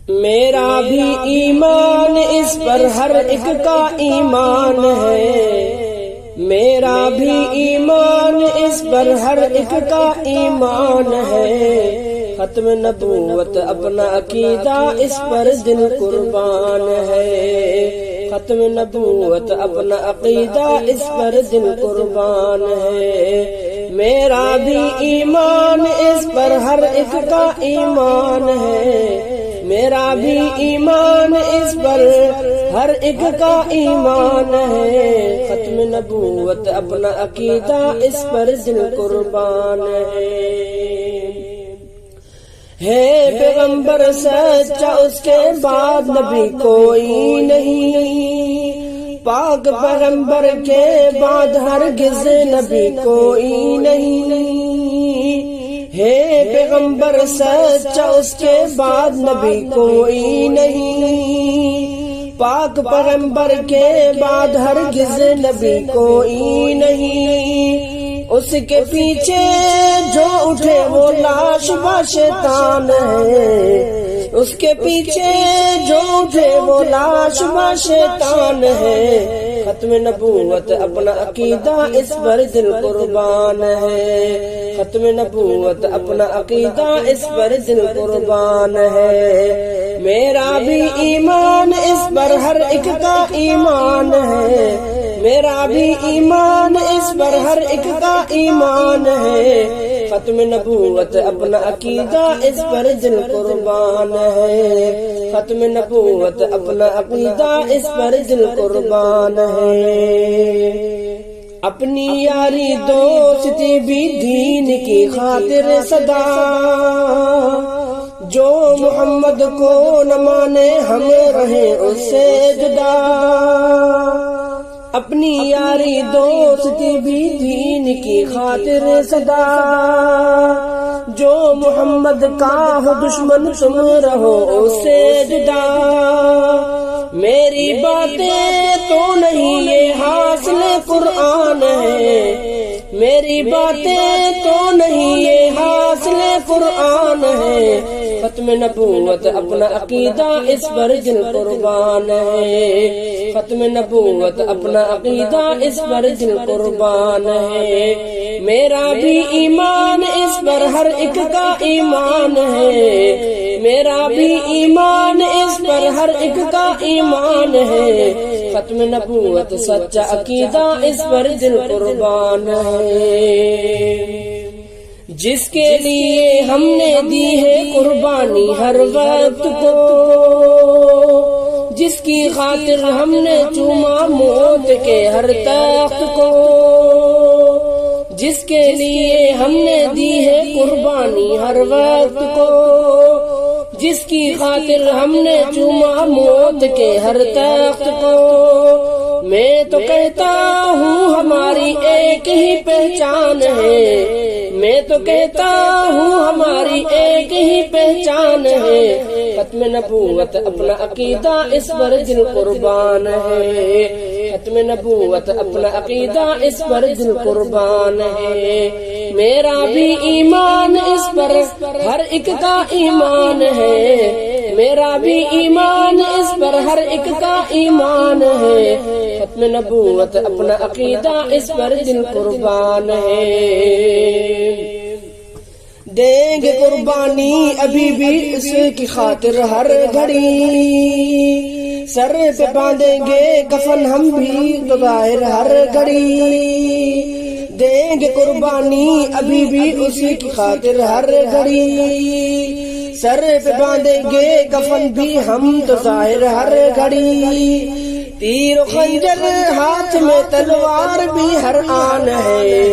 میرا بھی ایمان اس پر ہر ایک کا ایمان ہے، میرا بھی ایمان اس پر ہر ایک کا ایمان ہے، ختم نبوت اپنا عقیدہ اس پر دل قربان ہے، ختم نبوت اپنا عقیدہ اس پر دل قربان ہے، میرا بھی ایمان اس پر ہر ایک کا ایمان ہے، میرا بھی ایمان اس پر ہر ایک کا ایمان ہے، ختم نبوت اپنا عقیدہ اس پر دل قربان ہے پیغمبر سچا اس کے بعد نبی کوئی نہیں، پاک پیغمبر کے بعد ہرگز نبی کوئی نہیں، ہے پیغمبر سچا اس کے بعد نبی کوئی نہیں، پاک پیغمبر کے بعد ہرگز نبی کوئی نہیں، اس کے پیچھے جو اٹھے وہ لاش با شیطان ہے، اس کے پیچھے جو اٹھے وہ لاش با شیطان ہے، ختم نبوت اپنا عقیدہ اس پر دل قربان ہے، ختم نبوت اپنا عقیدہ اس پر دل قربان ہے، میرا بھی ایمان اس پر ہر ایک کا ایمان ہے، میرا بھی ایمان اس پر ہر ایک کا ایمان ہے، ختم نبوت اپنا عقیدہ اس پر دل قربان ہے، ختم نبوت اپنا عقیدہ اس پر دل قربان ہے، اپنی یاری دوستی بھی دین کی خاطر صدا، جو محمد کو نہ مانے ہم رہیں اس سے جدا، اپنی یاری دوستی بھی دین کی خاطر صدا، جو محمد کا ہو دشمن تم رہو اس سے جدا، میری باتیں تو نہیں یہ حاصل قرآن ہے، میری باتیں تو نہیں یہ حاصل قرآن ہے، ختم نبوت اپنا عقیدہ اس پر دل قربان ہے، ختم نبوت اپنا عقیدہ اس پر دل قربان ہے، میرا بھی ایمان اس پر ہر ایک کا ایمان ہے، میرا بھی ایمان اس پر ہر ایک کا ایمان ہے، ختم نبوت سچا عقیدہ اس پر دل قربان ہے، جس کے لیے ہم نے دی ہے قربانی ہر وقت کو، جس کی خاطر ہم نے چوما موت کے ہر تخت کو، جس کے لیے ہم نے دی ہے قربانی ہر وقت کو، جس کی خاطر ہم نے چوما موت کے ہر تخت کو، میں تو کہتا ہوں ہماری ایک ہی پہچان ہے، میں تو کہتا ہوں ہماری ایک ہی پہچان ہے، ختم نبوت اپنا عقیدہ اس پر دل قربان ہے، ختم نبوت اپنا عقیدہ اس پر دل قربان ہے، میرا بھی ایمان اس پر ہر ایک کا ایمان ہے، میرا بھی ایمان اس پر ہر ایک کا ایمان ہے، ختم نبوت اپنا عقیدہ اس پر دل قربان ہے، دیں گے قربانی ابھی بھی اس کی خاطر ہر گھڑی، سر پہ باندھیں گے کفن ہم بھی تو ظاہر ہر گھڑی، دیں گے قربانی ابھی بھی اسی کی خاطر ہر گھڑی، سر پہ باندھیں گے کفن بھی ہم تو ظاہر ہر گھڑی، تیر و خنجر ہاتھ میں تلوار بھی ہر آن ہے،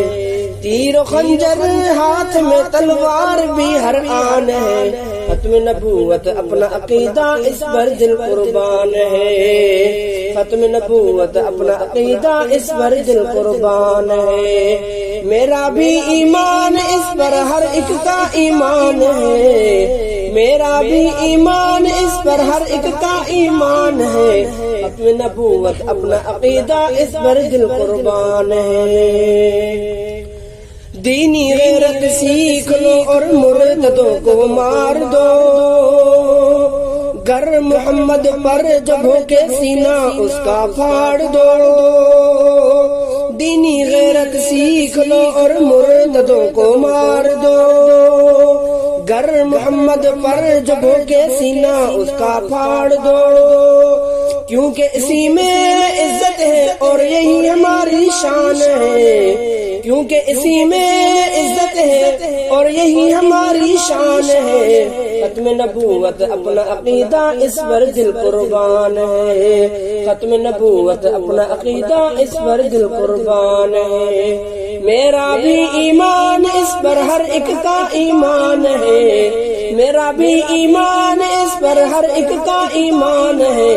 تیر و خنجر ہاتھ میں تلوار بھی ہر آن ہے، ختم نبوت اپنا عقیدہ اس پر دل قربان ہے، ختم نبوت اپنا عقیدہ اس پر دل قربان ہے، میرا بھی ایمان اس پر ہر ایک کا ایمان ہے، میرا بھی ایمان اس پر ہر ایک کا ایمان ہے، ختم نبوت اپنا عقیدہ اس پر دل قربان ہے، دینی غیرت سیکھ لو اور مرتدوں کو مار دو، گر محمد پر جب ہو کے سینہ اس کا پھاڑ دو، دینی غیرت سیکھ لو اور مرتدوں کو مار دو۔ گر محمد پر جب ہو کے سینہ اس کا پھاڑ دو، کیونکہ اسی میں عزت ہے اور یہی ہماری شان ہے، کیونکہ اسی میں عزت ہے اور یہی ہماری شان ہے۔ ختم نبوت اپنا عقیدہ اس پر دل قربان ہے، ختم نبوت اپنا عقیدہ اس پر دل قربان ہے۔ میرا بھی ایمان اس پر ہر ایک کا ایمان ہے، میرا بھی ایمان اس پر ہر ایک کا ایمان ہے۔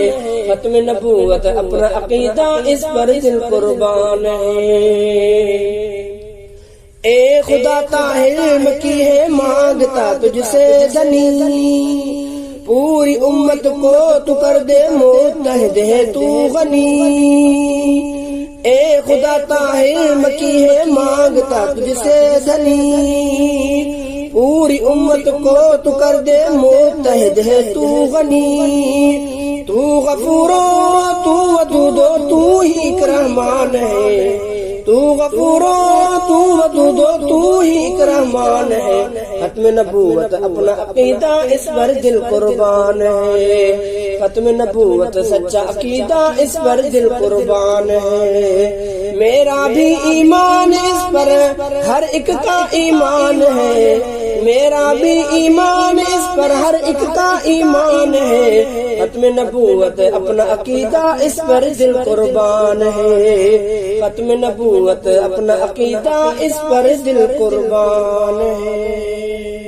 ختم نبوت اپنا عقیدہ اس پر دل قربان ہے۔ اے خدا تا علم کی ہے مانگتا تجھ سے دنی، پوری امت کو تو کر دے متحد ہے تو غنی۔ اے خدا تا علم کی ہے مانگتا تجھ سے دنی، پوری امت کو تو کر دے متحد ہے تو غنی۔ تو غفور تو ودود تو ہی ایک رحمان ہے، تو غفور تو ودود تو ہی ایک رحمان ہے۔ ختم نبوت اپنا عقیدہ اس پر دل قربان ہے، ختم نبوت سچا عقیدہ اس پر دل قربان ہے۔ میرا بھی ایمان اس پر ہر ایک کا ایمان ہے، میرا بھی ایمان اس پر ہر ایک کا ایمان ہے۔ ختم نبوت اپنا عقیدہ اس پر دل قربان ہے، ختم نبوت اپنا عقیدہ اس پر دل قربان ہے۔